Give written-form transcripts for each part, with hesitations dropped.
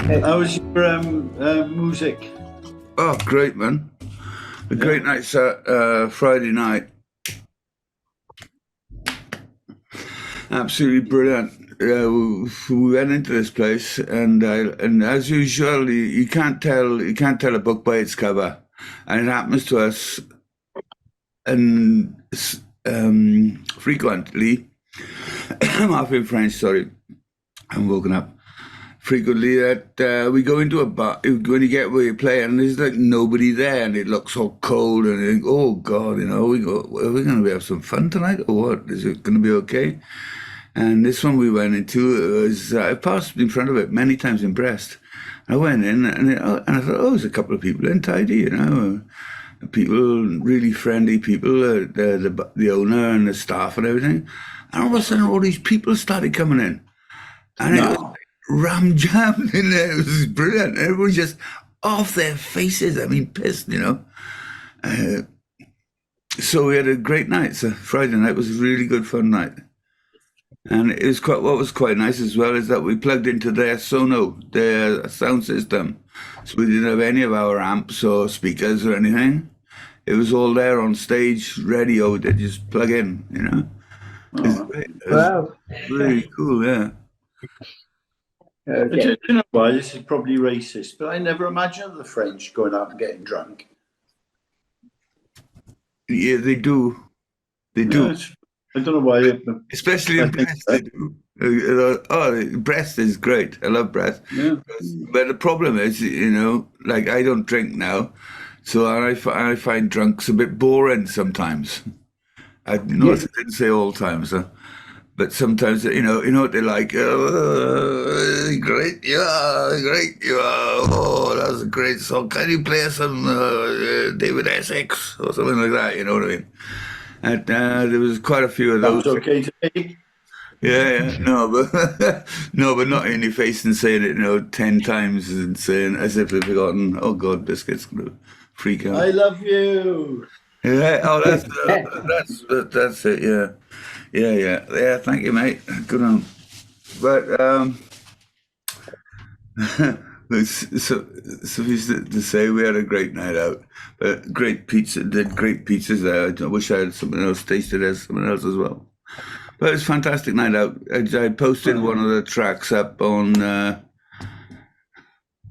How was your music? Oh, great, man. A great night, Friday night. Absolutely brilliant. We went into this place, and as usual, you can't tell a book by its cover, and it happens to us, and frequently. I'm half in French. Sorry, I'm woken up. Frequently that we go into a bar when you get where you play and there's like nobody there and it looks so cold and you think, oh God, are we going to have some fun tonight or what? Is it going to be okay? And this one we went into, it was, I passed in front of it many times in Brest. I went in and I thought, oh, there's a couple of people in tidy, people, really friendly people, the owner and the staff and everything. And all of a sudden all these people started coming in. And it was ram jammed in there. It was brilliant. Everyone just off their faces. I mean, pissed. So we had a great night. So Friday night was a really good fun night. And it was what was quite nice as well is that we plugged into their their sound system. So we didn't have any of our amps or speakers or anything. It was all there on stage, ready. They just plug in. It was really cool, yeah. Okay. Do you know why? This is probably racist, but I never imagined the French going out and getting drunk. Yeah, they do. They do. I don't know why. Especially in Brest, they do. Brest is great. I love Brest. Yeah. But the problem is, like I don't drink now, so I find drunks a bit boring sometimes. I didn't say all times, but sometimes, you know what they're like. Great, great, oh, that was a great song. Can you play some David Essex or something like that? You know what I mean? And there was quite a few of those. That's okay to me. Yeah, no, but no, but not in your face and saying it, 10 times and saying as if they've forgotten. Oh God, Biscuit's gonna freak out. I love you. Yeah. Oh, that's it. Yeah. Thank you, mate. Good on. But suffice to say, we had a great night out. But great pizza. Did great pizzas there. I wish I had something else tasted as something else as well. But it's a fantastic night out. I posted one of the tracks up on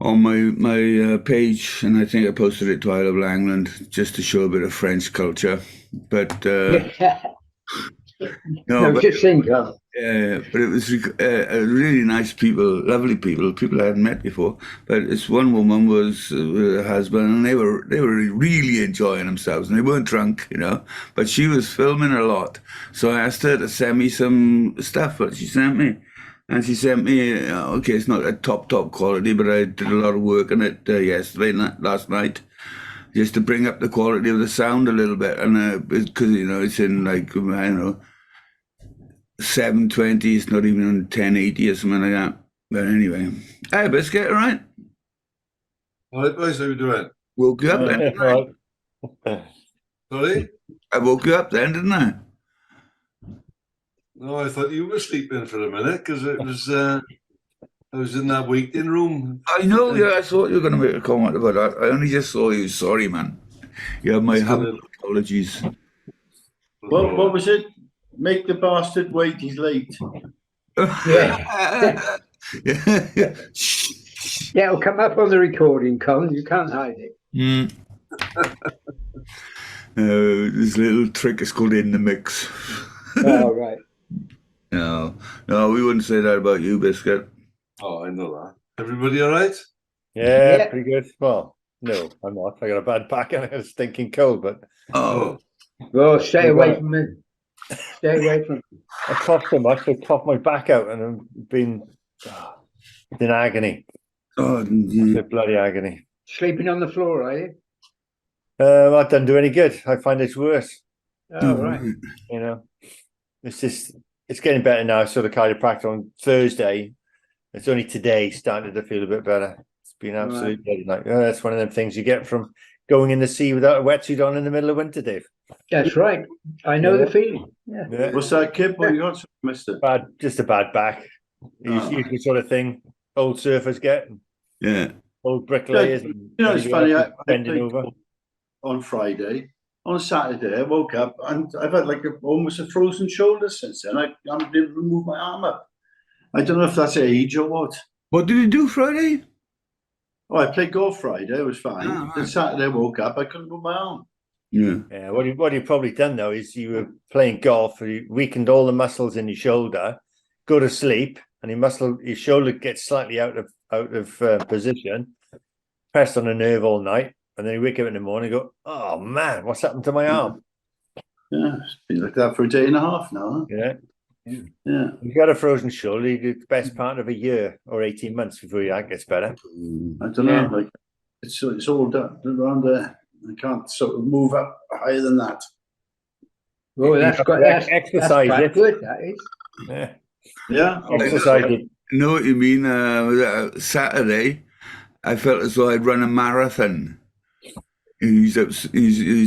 my page, and I think I posted it to I Love Langland just to show a bit of French culture. But but it was really nice people, lovely people I hadn't met before. But this one woman was with her husband, and they were really enjoying themselves, and they weren't drunk, But she was filming a lot, so I asked her to send me some stuff. But she sent me. And she sent me, okay, it's not a top quality, but I did a lot of work on it last night, just to bring up the quality of the sound a little bit. And because, it's in like, I don't know, 720, it's not even on 1080 or something like that. But anyway, hey, Biscuit, all right? All right, boys, how you doing? Woke you up then, didn't I? Sorry? I woke you up then, didn't I? No, I thought you were sleeping for a minute because it was. I was in that waiting room. I know, yeah. I thought you were going to make a comment about that. I only just saw you. Sorry, man. You have my humble apologies. What was it? Make the bastard wait. He's late. Yeah. Yeah, it'll come up on the recording, Colin. You can't hide it. This little trick is called in the mix. Oh, right. No, we wouldn't say that about you, Biscuit. Oh, I know that. Everybody all right? Yeah, pretty good. Well, no, I'm not. I got a bad back and I got a stinking cold, but... Oh. Well, stay away from me. Stay away from me. I coughed so much, I coughed my back out and I've been in agony. Oh, bloody agony. Sleeping on the floor, are you? That doesn't do any good. I find it's worse. Oh, right. It's getting better now. So the chiropractor on Thursday. It's only today started to feel a bit better. It's been absolutely like that's one of them things you get from going in the sea without a wetsuit on in the middle of winter, Dave. That's right. I know the feeling. Yeah. What's that, Kip? What you got, mister? Just a bad back. Usual sort of thing old surfers get. Yeah. Old bricklayers. You know, it's funny. I bending played over. golf on Friday. On Saturday, I woke up and I've had like almost a frozen shoulder since then. I'm able to move my arm up. I don't know if that's age or what. What did you do Friday? Oh, I played golf Friday. It was fine. Ah, Then right. Saturday, I woke up. I couldn't move my arm. Yeah. Yeah, what you probably done though is you were playing golf, you weakened all the muscles in your shoulder, go to sleep, and your shoulder gets slightly out of position, pressed on a nerve all night, and then you wake up in the morning and go, oh man, what's happened to my arm? Yeah, it's been like that for a day and a half now. Yeah, Yeah. you got a frozen shoulder, you get the best part of a year or 18 months before your arm gets better. I don't know. Like it's all done around there. I can't sort of move up higher than that. Oh, that's quite that's Exercise quite it. good. That is. Yeah, Yeah. exercise it. I know what you mean. Saturday, I felt as though I'd run a marathon. Used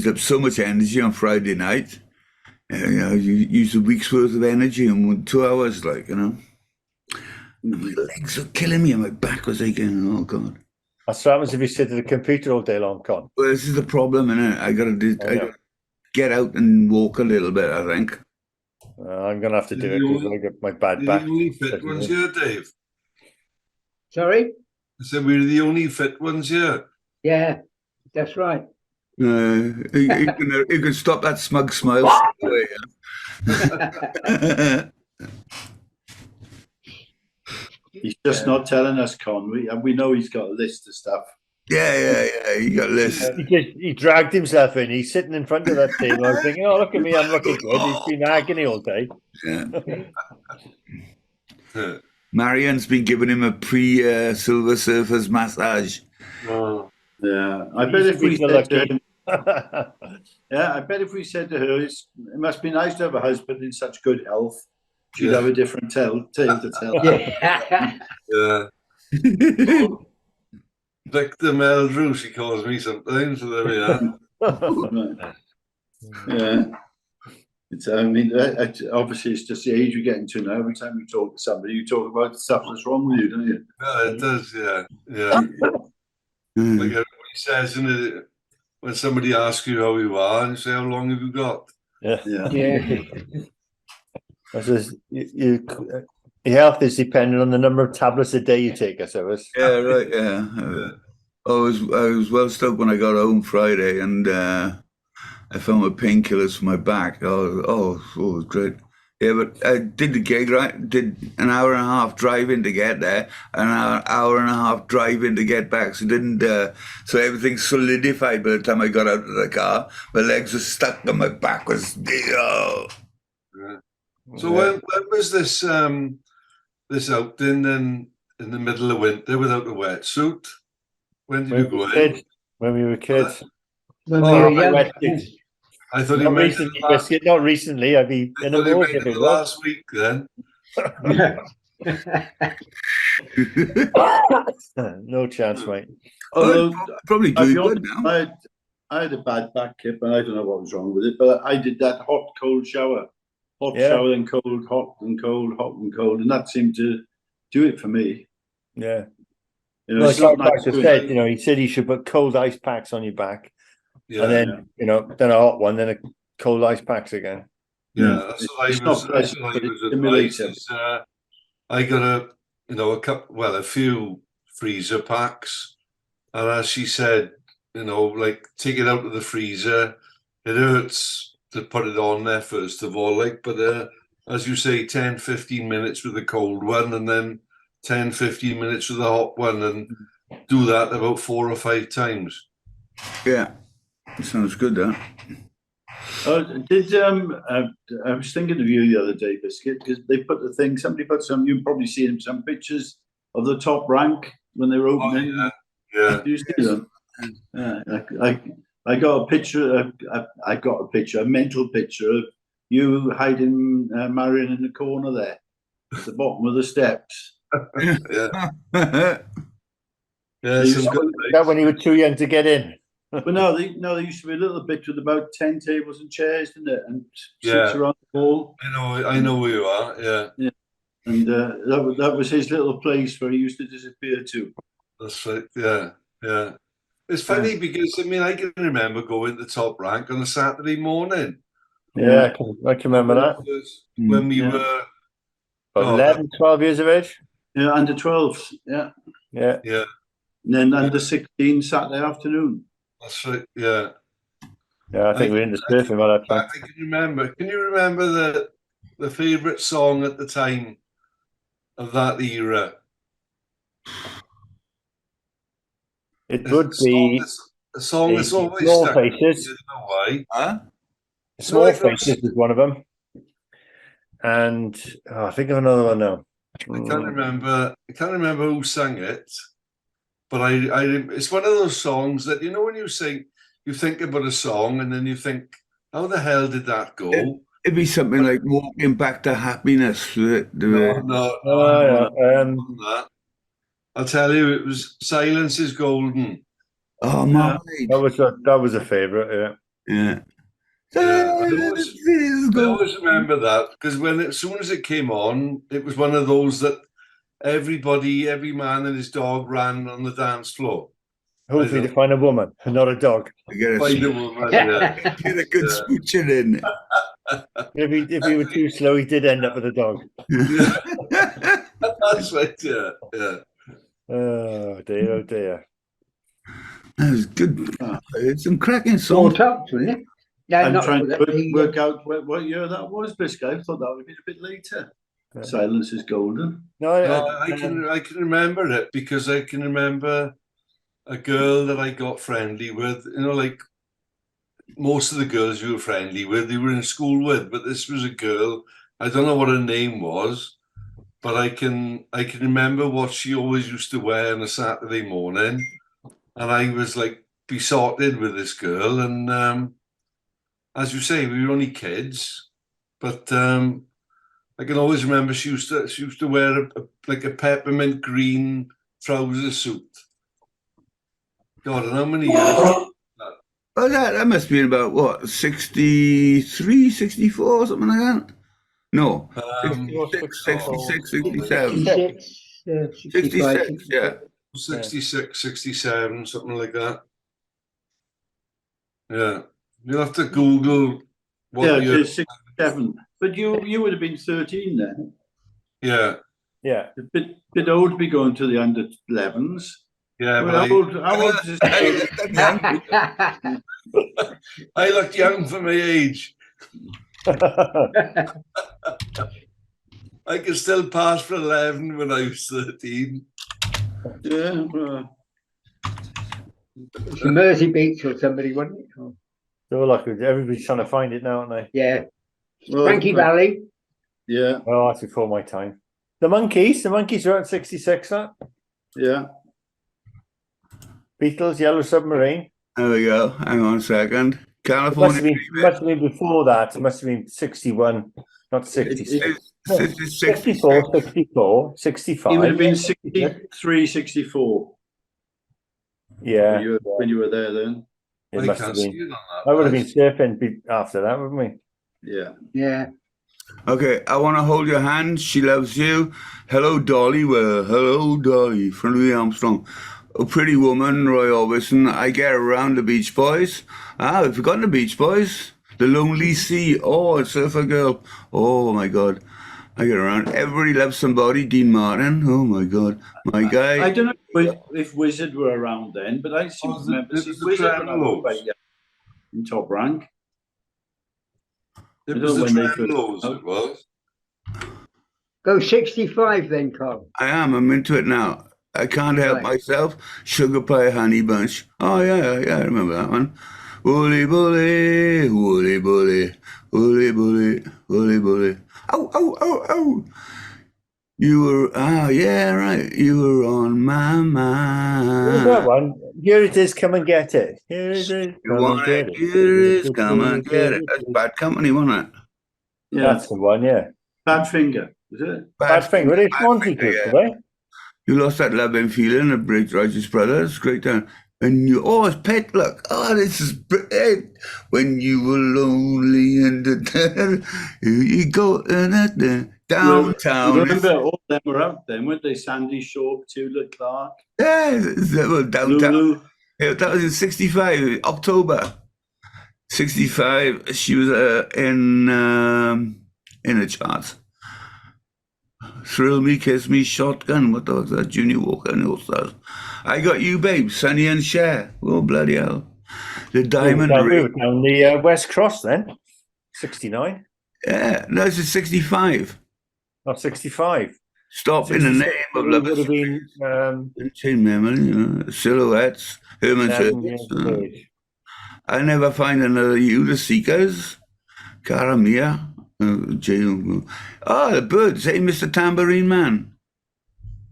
up so much energy on Friday night. You know, you used a week's worth of energy in 2 hours, like, you know. My legs were killing me and my back was aching. Oh, God. That's what happens if you sit at the computer all day long, Con. Well, this is the problem, innit? I gotta get out and walk a little bit, I think. I'm going to have to do it because I got my bad We're back. the only fit ones here, Dave. Sorry. I said we're the only fit ones here. Yeah, that's right. You can stop that smug smile. He's just not telling us, Con. We know he's got a list of stuff. Yeah. You got this. He dragged himself in. He's sitting in front of that table. I was thinking, oh, look at me, I'm looking good. He's been agony all day. Yeah. Marianne's been giving him a pre-Silver Surfers massage. Oh. Yeah. I bet if we said to him, I bet if we said to her, it must be nice to have a husband in such good health. She'd have a different tale to tell. Yeah. Victor Meldrew, she calls me sometimes, so there we are. Yeah. I mean, obviously, it's just the age we're getting to now. Every time you talk to somebody, you talk about the stuff that's wrong with you, don't you? Yeah, it does, yeah. Like everybody says, when somebody asks you how you are, and you say, how long have you got? Yeah. I says, your health is dependent on the number of tablets a day you take, I suppose. Yeah, right, yeah. I was well stoked when I got home Friday, and I found my painkillers for my back. It was great. Yeah, but I did the gig, right? Did an hour and a half driving to get there, an hour and a half driving to get back. So so everything solidified by the time I got out of the car. My legs were stuck and my back was, Yeah. So when was this this outing then in the middle of winter without a wetsuit? When did you go in? When we were kids. When we were young. I thought Not recently, Biscuit. Not recently. I'd be in a morgue if it was. Last week then. No chance, mate. Although, probably doing good now. I had a bad back hip, and I don't know what was wrong with it, but I did that hot, cold shower. Hot shower, then cold, hot and cold, hot and cold, and that seemed to do it for me. Yeah. Well, said, he said you should put cold ice packs on your back. Yeah, and then, then a hot one, then a cold ice packs again. Yeah, that's what I was advised. I got a few freezer packs. And as she said, like take it out of the freezer. It hurts to put it on there first of all, but as you say, 10-15 minutes with the cold one, and then 10-15 minutes with the hot one, and do that about 4 or 5 times. Yeah, sounds good, though. I was thinking of you the other day, Biscuit, because they put the thing. Somebody put you've probably seen some pictures of the top rank when they were opening. Oh, yeah. Do you see them? I got a picture. A mental picture of you hiding Marion in the corner there, at the bottom of the steps. That when you were too young to get in. But no, there used to be a little bit with about 10 tables and chairs, didn't it? And seats around the wall. I know where you are. Yeah. And that was his little place where he used to disappear to. That's right. Yeah, yeah. It's funny because I mean I can remember going to Top Rank on a Saturday morning. Yeah, I can remember that. When we were About 11, 12 years of age. Yeah, under 12s. Yeah. Yeah. Yeah. And then under 16 Saturday afternoon. That's right. Yeah. Yeah, I think we're into surfing by that time. I can you remember the favourite song at the time of that era? It would be a song that's always Small stuck. Faces. I don't know why. Huh? Small Faces is one of them. And I think of another one now. I can't remember who sang it, but I it's one of those songs that you know when you sing, you think about a song and then you think, how the hell did that go? It'd be something like Walking Back to Happiness. No. I'll tell you, it was Silence is Golden. Oh, my. That was a favourite, Yeah. I always remember that because as soon as it came on, it was one of those that every man and his dog ran on the dance floor. Hopefully to find a woman, not a dog. Find a woman, yeah. Get a good smooching in. If he were too slow, he did end up with a dog. That's right, yeah. Oh dear. That was good. It's some cracking songs. wasn't it? Yeah, I'm not trying for to that. work out what year that was, Biscuit. I thought that would be a bit later. Silence is Golden. No, I can remember it because I can remember a girl that I got friendly with. You know, like most of the girls you were friendly with, you were in school with, but this was a girl. I don't know what her name was, but I can remember what she always used to wear on a Saturday morning, and I was like besotted with this girl. And as you say, we were only kids, but I can always remember she used to wear a peppermint green trouser suit. God, and how many years? Oh, that must be about what, 63, 64, something like that? No, 66, 67. 66, yeah. 66, 67, something like that. Yeah. You'll have to Google what year. 67. But you would have been 13 then. Yeah. Yeah. A bit old to be going to the under 11s. Yeah, well, but how old is I looked young for my age. I could still pass for 11 when I was 13. Yeah. It's a Mersey Beach or somebody, wasn't it? Oh. So like everybody's trying to find it now, aren't they? Yeah. Well, Frankie Valley. Yeah. Oh, that's before my time. The Monkeys are at 66, huh? Yeah. Beatles, Yellow Submarine. There we go. Hang on a second. California. Must have been before that. It must have been 61, not 66. 64, 64, 65. It would have been 63, 64. Yeah. When you were there then. It must have been. I would have been surfing after that, wouldn't we? Yeah. Yeah. Okay, I want to hold your hand. She loves you. Hello, Dolly. Well, hello, Dolly from Louis Armstrong. A Pretty Woman, Roy Orbison. I Get Around, the Beach Boys. We've forgotten the Beach Boys. The Lonely Sea. Oh, Surfer Girl. Oh, my God. I Get Around. Everybody Loves Somebody, Dean Martin. Oh, my God. My guy. I don't know if Wizard were around then, but I seem to remember seeing Wizard in Top Rank. It was the Tremolo's, it was. Go 65 then, Carl. I am. I'm into it now. I Can't Help Myself. Sugar Pie Honey Bunch. Oh, yeah, I remember that one. Woolly bully, woolly bully, woolly bully, woolly bully. Oh. You were, yeah, right. You were on my mind. What was that one? Here it is, come and get it. Here it is, come and get it. Here it is, come and get it. That's Bad Company, wasn't it? Yeah. That's the one, yeah. Badfinger, is it? Badfinger. Were they Swansea kids, were they? You Lost That Loving Feeling, the Break Righteous Brothers. Great time. And it's Pet, look. Oh, this is Pet. When you were lonely and the here you go downtown. Remember, all them were out then, weren't they? Sandy Shaw, Tudor Clark. Yeah, well, downtown. Lulu. Yeah, that was in 65, October 65. She was in the charts. Thrill Me, Kiss Me, Shotgun. What the fuck's that? Junior Walker and all stars. I Got You, Babe, Sonny and Cher. Oh, bloody hell. The Diamond We Ring. were down the West Cross then. 69. Yeah, no, it's 65. Not 65. Stop in the name of love. Would have been Chain Memory, Silhouettes, Herman's 7 years of Hermits. age. I Never Find Another You, The Seekers, Cara Mia, the Birds, hey, Mr. Tambourine Man.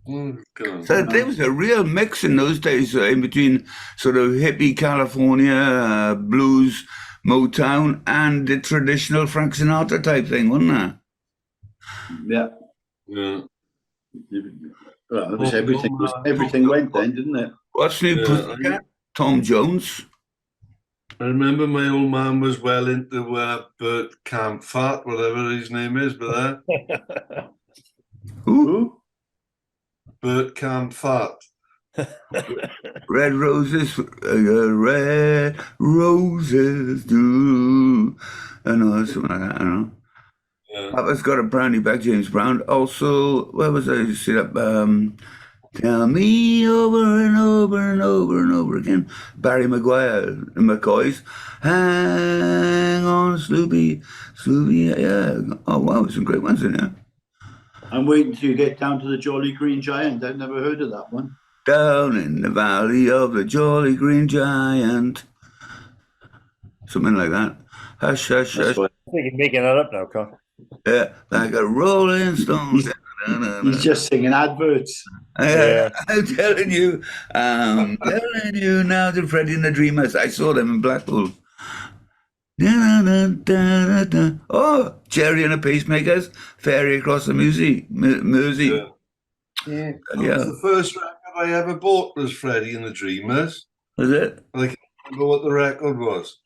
So there was a real mix in those days in between sort of hippie California, blues, Motown, and the traditional Frank Sinatra type thing, wasn't there? Yeah. Yeah. Well, it was everything went then, didn't it? What's new? Yeah, Tom Jones. I remember my old man was well into Bert Kampfart, whatever his name is, but Who? Bert Kampfart. Red roses, red roses do. I know, something like that, I don't know. Yeah. Papa's Got a Brownie back, James Brown. Also, where was I? See that? Tell me over and over and over and over again. Barry Maguire and McCoy's. Hang on, Sloopy. Sloopy, yeah. Oh, wow, some great ones in there. I'm waiting till you get down to the Jolly Green Giant. I've never heard of that one. Down in the valley of the Jolly Green Giant. Something like that. Hush, hush, hush. I think you're making that up now, Con. Yeah, like a rolling stone. He's just singing adverts. Yeah. I'm telling you now that Freddie and the Dreamers, I saw them in Blackpool. Oh, Jerry and the Pacemakers, Ferry Across the Mersey. Yeah. Yeah. That was the first record I ever bought was Freddie and the Dreamers. Was it? I can't remember what the record was.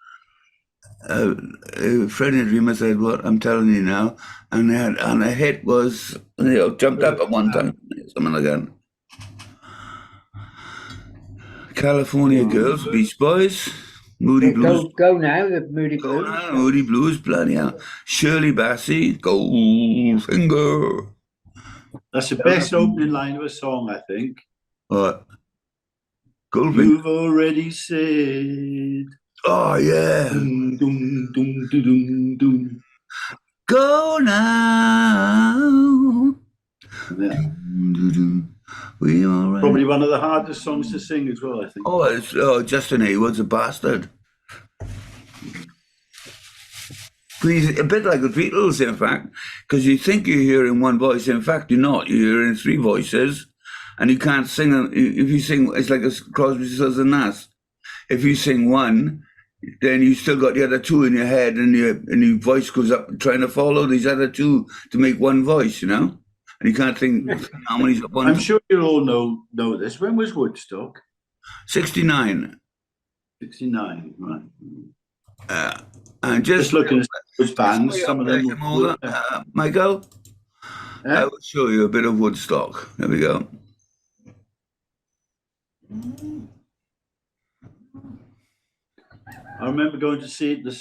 Freddie and the Dreamers said, "What I'm telling you now," and the hit was jumped up at one time, something like that. California Girls, Beach Boys, Moody Blues. Go now, the Moody Blues. Moody Blues, bloody hell. Shirley Bassey, Goldfinger. That's the best opening line of a song, I think. What? Goldfinger. You've already said. Oh, yeah. Dum, dum, dum, dum, dum, dum. Go now. Yeah. We all right. Probably one of the hardest songs to sing as well, I think. Oh, Justin Hayward's a bastard. He's a bit like the Beatles, in fact, because you think you're hearing one voice. In fact, you're not. You're hearing three voices, and you can't sing them. If you sing, it's like a Crosby, Stills and Nash. If you sing one, then you still got the other two in your head, and your voice goes up trying to follow these other two to make one voice, and you can't think harmonies at once. I'm sure you all know this. When was Woodstock? 69. 69, right. And Just looking at those bands, some of them. Michael, Yeah? I will show you a bit of Woodstock. There we go. I remember going to see it,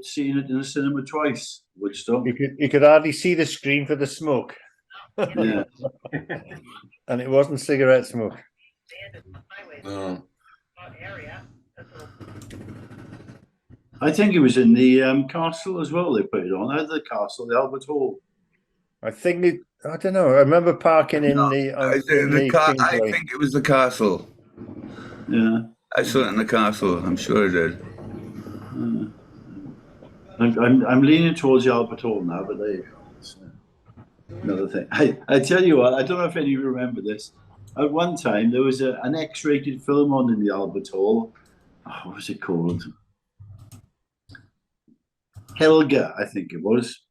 seeing it in the cinema twice. Woodstock. You could hardly see the screen for the smoke. Yeah. And it wasn't cigarette smoke. No. I think it was in the castle as well. They put it on. Either the castle, the Albert Hall. I think I don't know. I remember parking in I think it was the castle. Yeah. I saw it in the castle. I'm sure I did. I'm leaning towards the Albert Hall now, but there you go. That's another thing. I tell you what, I don't know if any of you remember this. At one time, there was an X-rated film on in the Albert Hall. Oh, what was it called? Helga, I think it was.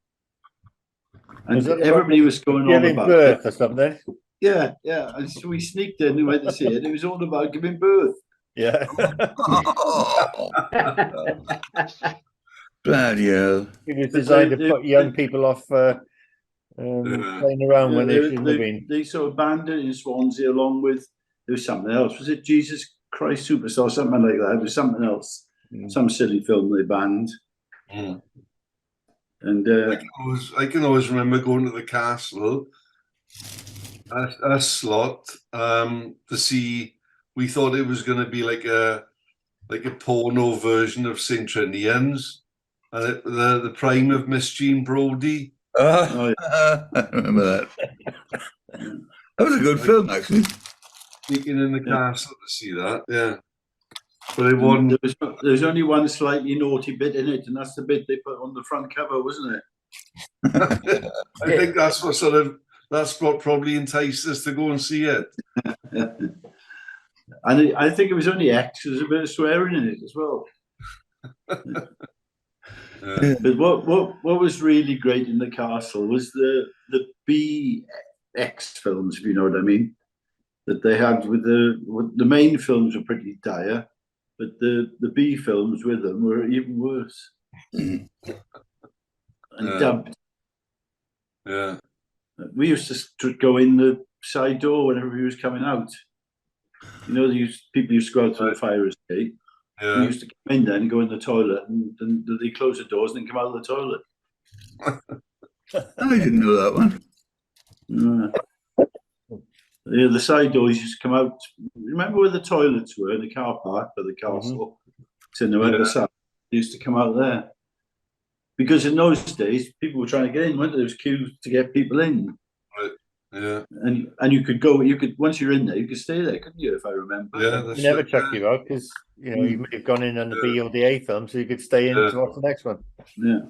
And everybody was going on about birth or something. Yeah. And so we sneaked in and went to see it. It was all about giving birth. Yeah. Bloody hell. It was designed to put young people off playing around when they shouldn't have been. They sort of banned it in Swansea along with, there was something else. Was it Jesus Christ Superstar? Something like that. It was something else. Some silly film they banned. Mm. And I can always remember going to the castle, a slot, to see. We thought it was going to be like a porno version of St. Trinian's, and the prime of Miss Jean Brodie. I remember that. That was a good film, actually. Sneaking in the castle to see that, yeah. But it wasn't. There's only one slightly naughty bit in it, and that's the bit they put on the front cover, wasn't it? I think that's what probably enticed us to go and see it. And I think it was only X. There's a bit of swearing in it as well. But what was really great in the castle was the BX films, if you know what I mean, that they had with the main films were pretty dire, but the B films with them were even worse. And dubbed. Yeah. We used to go in the side door whenever he was coming out. You know, people used to go out through the fire escape. Yeah. We used to come in there and go in the toilet, and then they close the doors and then come out of the toilet. I didn't know that one. Yeah, the side doors used to come out. Remember where the toilets were in the car park for the castle? It's in the other side. They used to come out there. Because in those days, people were trying to get in, weren't there? There was queues to get people in. Right. Yeah. And you could go, once you're in there, you could stay there, couldn't you, if I remember? Yeah. They never chucked you out because, you may have gone in on the B or the A film, so you could stay in to watch the next one. Yeah.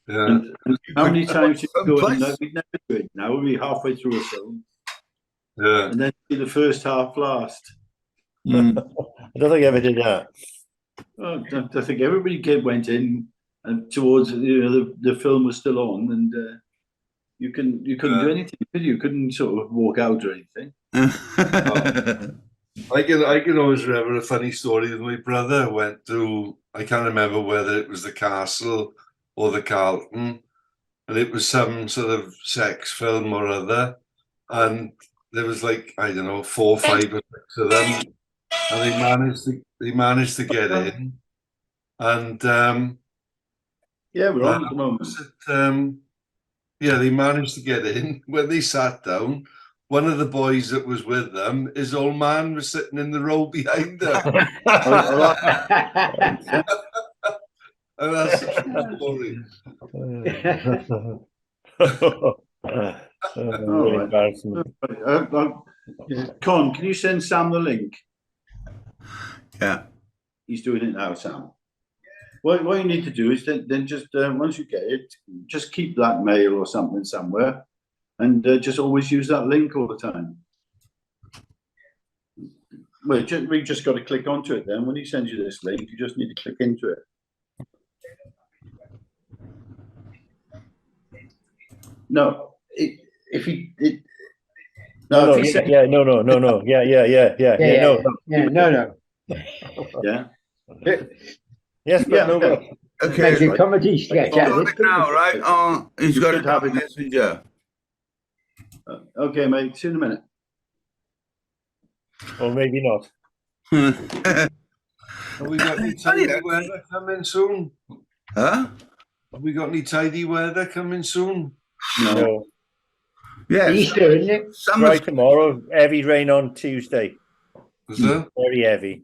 Yeah. And how many times did you go in? We'd never do it now. We'd be halfway through a film. Yeah. And then see the first half last. I don't think I ever did that. Oh, I think everybody went in and towards the film was still on, and you couldn't do anything, could you? You couldn't sort of walk out or anything. I can always remember a funny story that my brother went to. I can't remember whether it was the Castle or the Carlton, and it was some sort of sex film or other, and there was like, I don't know, 4, 5 or 6 of them, and they managed to get in, and yeah, we're on at the moment. They managed to get in. When they sat down, one of the boys that was with them, his old man was sitting in the row behind them. And that's the story. Really embarrassing. Con, can you send Sam the link? Yeah. He's doing it now, Sam. What you need to do is then just once you get it, just keep that mail or something somewhere, and just always use that link all the time. Well, we just got to click onto it then. When he sends you this link, you just need to click into it. No, if he no, if he said, no, no, yeah, yes, but no, okay. Okay. Make a comedy sketch out of it. Now, right? Oh, he's got it up in Messenger. Okay, mate. See you in a minute. or maybe not. Have we got any tidy weather coming soon? Huh? Have we got any tidy weather coming soon? No. Yes. Easter, isn't it? Right, tomorrow, heavy rain on Tuesday. Is there? Very heavy.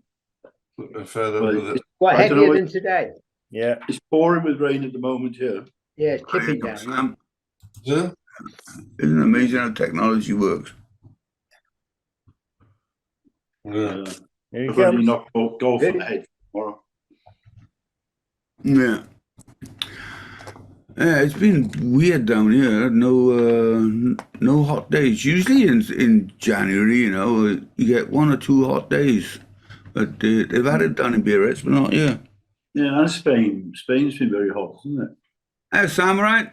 Further with it. Quite I don't heavier know than today. Yeah. It's pouring with rain at the moment here. Yeah, it's tipping down. Yeah? Isn't it amazing how technology works? Yeah. Here he I've only comes. knocked golf on the head tomorrow. Yeah. Yeah, it's been weird down here. No hot days. Usually in January, you get 1 or 2 hot days. But they've had it down in Biarritz, but not here. Yeah, and Spain. Spain's been very hot, isn't it? Hey, Sam, right?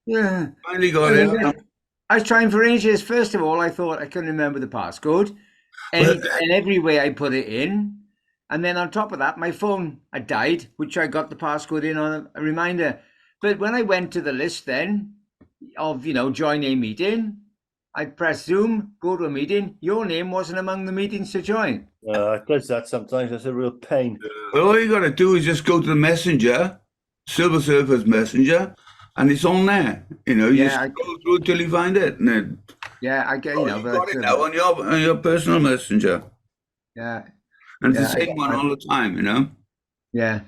Yeah. Finally got in. I was trying for ages. First of all, I thought I couldn't remember the passcode. And every way I put it in, And then on top of that, my phone had died, which I got the passcode in on a reminder. But when I went to the list then of, join a meeting, I pressed Zoom, go to a meeting. Your name wasn't among the meetings to join. It does that sometimes. That's a real pain. Well, all you got to do is just go to the messenger, Silver Surfer's messenger, and it's on there. You just go through until you find it. And then, I get, you got it now on your personal messenger. Yeah. And it's the same one all the time, Yeah.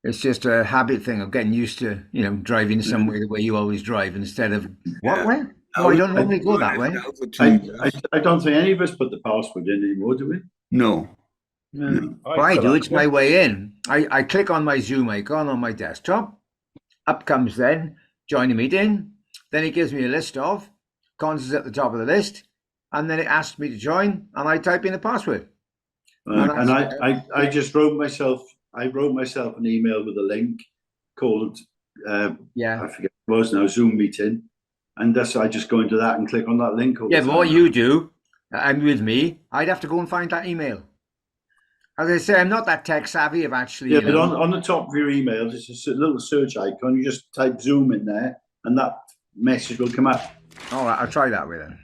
It's just a habit thing of getting used to, driving somewhere the way you always drive instead of what way? No, I don't normally go that way. I don't think any of us put the password in anymore, do we? No. Well, I do. It's my way in. I click on my Zoom icon on my desktop. Up comes then join a meeting. Then it gives me a list of cons at the top of the list, and then it asks me to join, and I type in the password. And I just wrote myself an email with a link called I forget what it was now, Zoom meeting, and I just go into that and click on that link. But what you do, and with me, I'd have to go and find that email. As I say, I'm not that tech savvy of actually. Yeah, but on the top of your emails, it's a little search icon. You just type Zoom in there, and that message will come up. All right, I'll try that way then.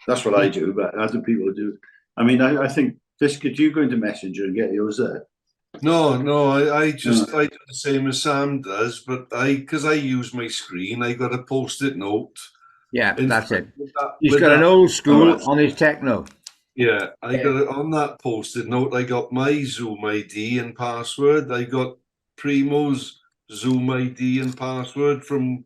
That's what I do, but other people do. I mean, I think could you go into Messenger and get yours there? No, I do the same as Sam does, but because I use my screen, I got a post-it note. Yeah, that's it. He's got an old school on his techno. Yeah, I got it on that post-it note. I got my Zoom ID and password. I got Primo's Zoom ID and password from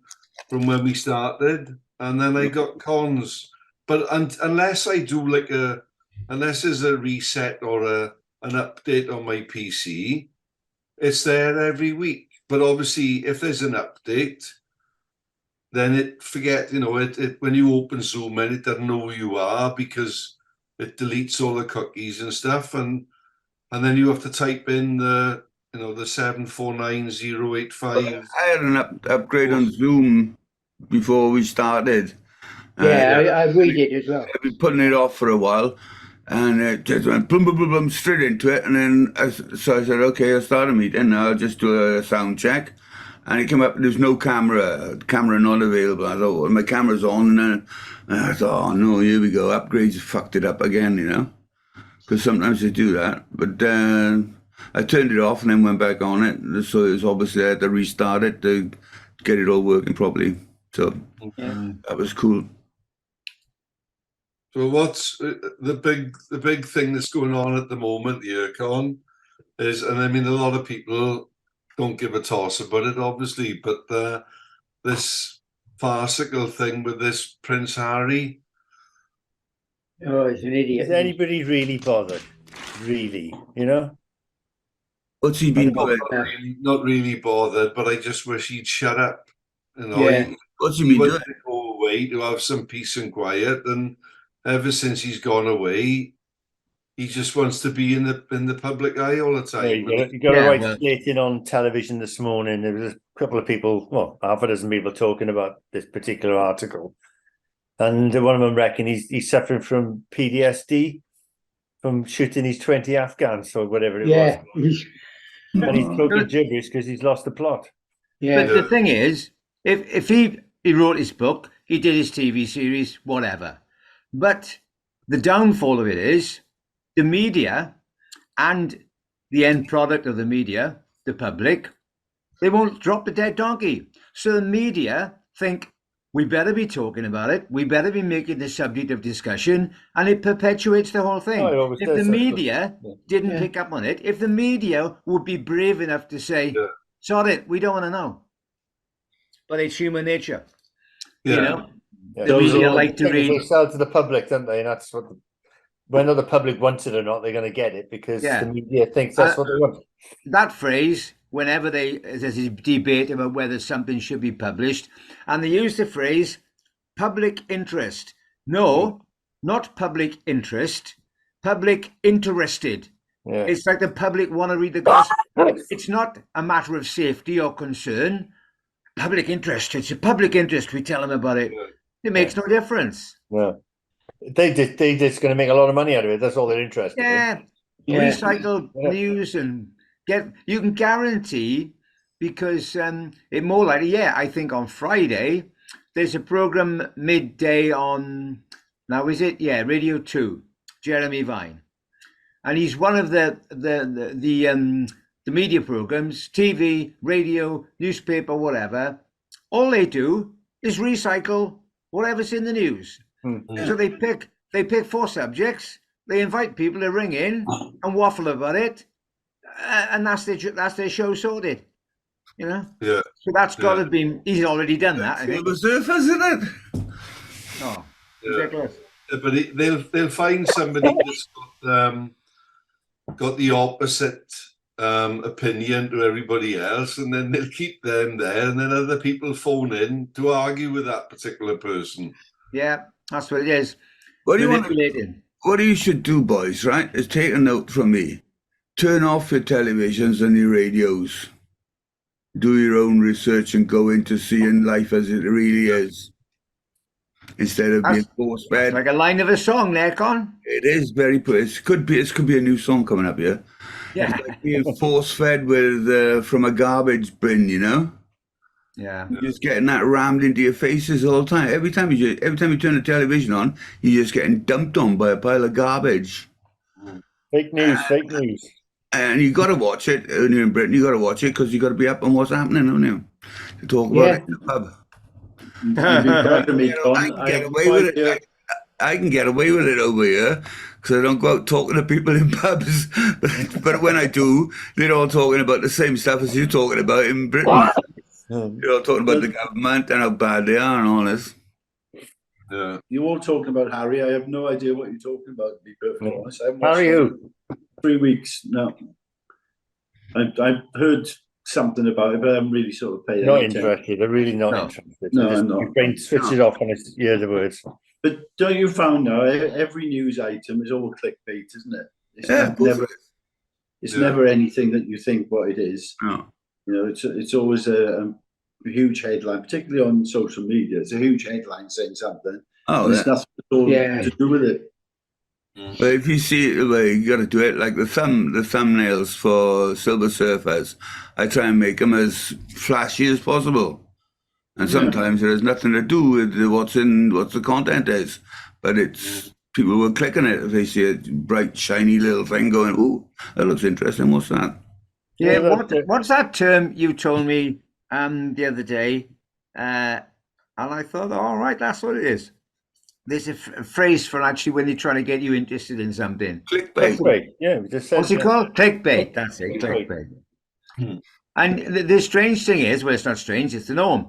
when we started, and then I got Cons. But unless I do unless there's a reset or an update on my PC, it's there every week. But obviously, if there's an update, then it when you open Zoom in, it doesn't know who you are because it deletes all the cookies and stuff, and then you have to type in the 749085. I had an upgrade on Zoom before we started. I read it as well. I've been putting it off for a while, and it just went boom, boom, boom, boom, straight into it. And then I said, okay, I'll start a meeting. I'll just do a sound check. And it came up, there's no camera not available. I thought, well, my camera's on. And I thought, oh no, here we go. Upgrades fucked it up again, because sometimes they do that. But I turned it off and then went back on it. So it was obviously I had to restart it to get it all working properly. So that was cool. So what's the big thing that's going on at the moment here, Con, is, and I mean, a lot of people don't give a toss about it, obviously, but this farcical thing with this Prince Harry. Oh, he's an idiot. Is anybody really bothered? Really, What's he been doing? Not really bothered, but I just wish he'd shut up. What's he been doing? To go away to have some peace and quiet, and ever since he's gone away, he just wants to be in the public eye all the time. You got a right slating on television this morning. There was a couple of people, well, half a dozen people talking about this particular article, and one of them reckoned he's suffering from PTSD from shooting his 20 Afghans or whatever it was. And he's talking gibberish because he's lost the plot. Yeah. But the thing is, if he wrote his book, he did his TV series, whatever. But the downfall of it is the media and the end product of the media, the public, they won't drop the dead donkey. So the media think we better be talking about it. We better be making the subject of discussion, and it perpetuates the whole thing. If the media didn't pick up on it, if the media would be brave enough to say, sorry, we don't want to know. But it's human nature. The media like to read. They sell to the public, don't they? And that's what, whether the public wants it or not, they're going to get it because the media thinks that's what they want. That phrase, whenever there's a debate about whether something should be published, and they use the phrase public interest. No, not public interest, public interested. Yeah. It's like the public want to read the gospel. It's not a matter of safety or concern. Public interest. It's a public interest. We tell them about it. It makes no difference. Yeah. They're just going to make a lot of money out of it. That's all they're interested in. recycle news and you can guarantee, because it more likely, I think on Friday there's a program midday on, now is it? Yeah, Radio 2, Jeremy Vine. And he's one of the media programs, TV, radio, newspaper, whatever. All they do is recycle whatever's in the news. So they pick 4 subjects. They invite people to ring in and waffle about it, and that's their show sorted. You know. Yeah. So that's got to be. He's already done that. I think. Silver Surfers, isn't it? Oh, ridiculous. But they'll find somebody that's got the opposite opinion to everybody else, and then they'll keep them there, and then other people phone in to argue with that particular person. Yeah, that's what it is. What you should do, boys, right, is take a note from me. Turn off your televisions and your radios. Do your own research and go into seeing life as it really is, instead of being force-fed. Like a line of a song there, Con. It is very. It could be a new song coming up here. Yeah. It's like being force-fed with from a garbage bin, you know. Yeah. You're just getting that rammed into your faces all the time. Every time you turn the television on, you're just getting dumped on by a pile of garbage. Fake news, fake news. And you got to watch it. When you're in Britain, you got to watch it because you got to be up on what's happening, don't you? To talk about it in the pub. I can get away with it over here because I don't go out talking to people in pubs. But when I do, they're all talking about the same stuff as you're talking about in Britain. You're all talking about the government and how bad they are and all this. Yeah. You're all talking about Harry. I have no idea what you're talking about, to be perfectly honest. Harry who? 3 weeks now. I've heard something about it, but I haven't really sort of paid Not attention. interested. They're really not interested. No, I'm not. Your brain switches off when it's hear the words. But don't you find now every news item is all clickbait, isn't it? It's never anything that you think what it is. No. You know, it's always a huge headline, particularly on social media. It's a huge headline saying something. Oh, there's nothing at all to do with it. But if you see it the way, you got to do it. Like the thumbnails for Silver Surfers, I try and make them as flashy as possible. And sometimes it has nothing to do with what the content is, but it's people were clicking it if they see a bright, shiny little thing going, "Oh, that looks interesting. What's that?" Yeah, what's that term you told me the other day? And I thought, all right, that's what it is. There's a phrase for actually when they're trying to get you interested in something. Clickbait. Yeah, we just said. What's it called? Clickbait. That's it. Clickbait. And the strange thing is, well, it's not strange, it's the norm.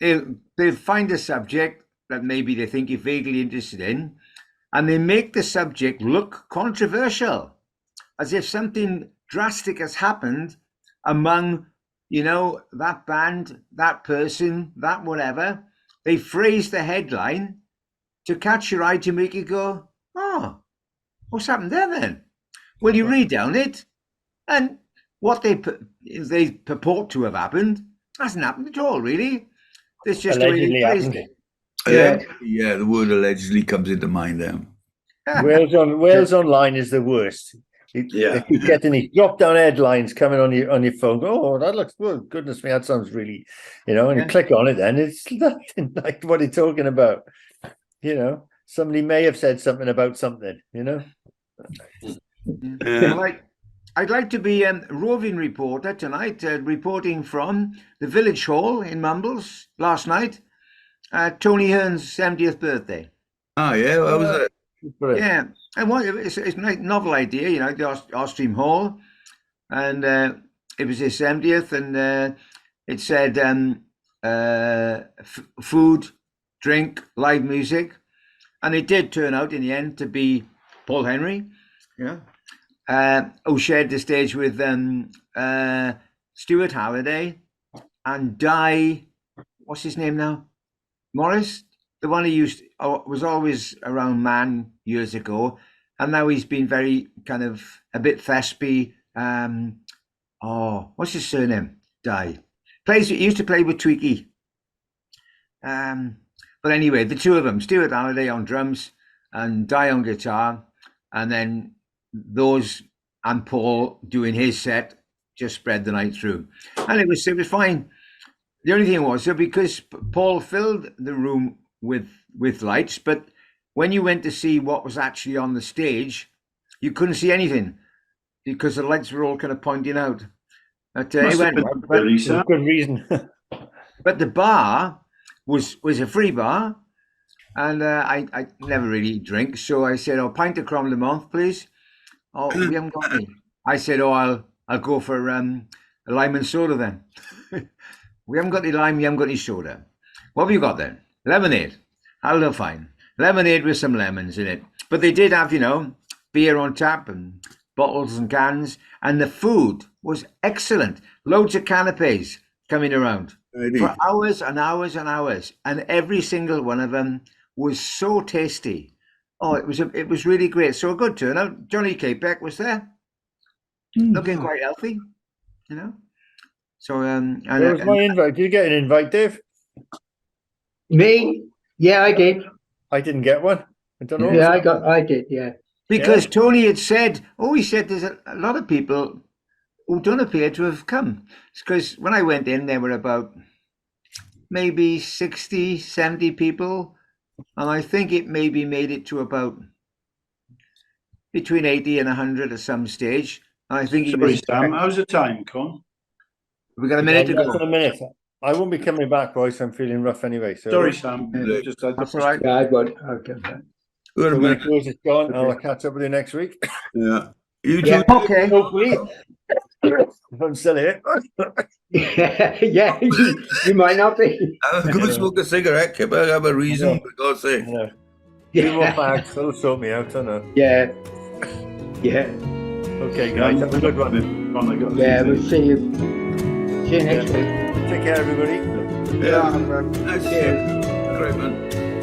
They'll find a subject that maybe they think you're vaguely interested in, and they make the subject look controversial, as if something drastic has happened among, that band, that person, that whatever. They phrase the headline to catch your eye, to make you go, oh, what's happened there then? Well, you read down it, and what they purport to have happened hasn't happened at all, really. It's just allegedly happened. Yeah, the word allegedly comes into mind then. Wales Online is the worst. You get these drop-down headlines coming on your phone. Oh, that looks good. Goodness me, that sounds really, and you click on it, then it's nothing like what you're talking about. Somebody may have said something about something. I'd like to be a roving reporter tonight, reporting from the village hall in Mumbles last night. Tony Hearn's 70th birthday. Oh yeah, what was it? Yeah, and it's a novel idea, the Ostream Hall, and it was his 70th, and it said food, drink, live music, and it did turn out in the end to be Paul Henry, who shared the stage with Stuart Halliday and Di, what's his name now? Morris, the one who was always around Man years ago, and now he's been very kind of a bit thespy. What's his surname? Di. He used to play with Tweaky. But anyway, the two of them, Stuart Halliday on drums and Di on guitar, and then those and Paul doing his set just spread the night through, and it was fine. The only thing was, so because Paul filled the room with lights, but when you went to see what was actually on the stage, you couldn't see anything because the lights were all kind of pointing out. But it went well, but good reason. but the bar was a free bar, and I never really drink, so I said, "Oh, pint of Cromley Month, please." Oh, we haven't got any. I said, "Oh, I'll go for a lime and soda then." We haven't got any lime, you haven't got any soda. What have you got then? Lemonade. That'll do fine. Lemonade with some lemons in it. But they did have, beer on tap and bottles and cans, and the food was excellent. Loads of canapes coming around for hours and hours and hours, and every single one of them was so tasty. Oh, it was really great. So a good turnout. Johnny K. Beck was there, looking quite healthy, So Where was my invite? Did you get an invite, Dave? Me? Yeah, I did. I didn't get one. I don't know. Yeah, I did. Yeah. Because Tony had said, he said there's a lot of people who don't appear to have come. Because when I went in, there were about maybe 60, 70 people. And I think it maybe made it to about between 80 and 100 at some stage. I think Sorry, Sam, how's the time, Con? We got a minute to go. A minute. I won't be coming back, Royce. I'm feeling rough anyway. So Sorry, Sam. That's all right. Yeah, I got. Okay. So when it's gone, I'll catch up with you next week. Yeah. Okay. Hopefully, if I'm still here. Yeah, you might not be. Go smoke a cigarette, Kipper. Have a reason, for God's sake. Two more bags. That'll sort me out, I know. Yeah. Yeah. Okay, guys. Have a good one. Yeah, we'll see you. See you next week. Take care, everybody. Yeah. That's it. Great, man.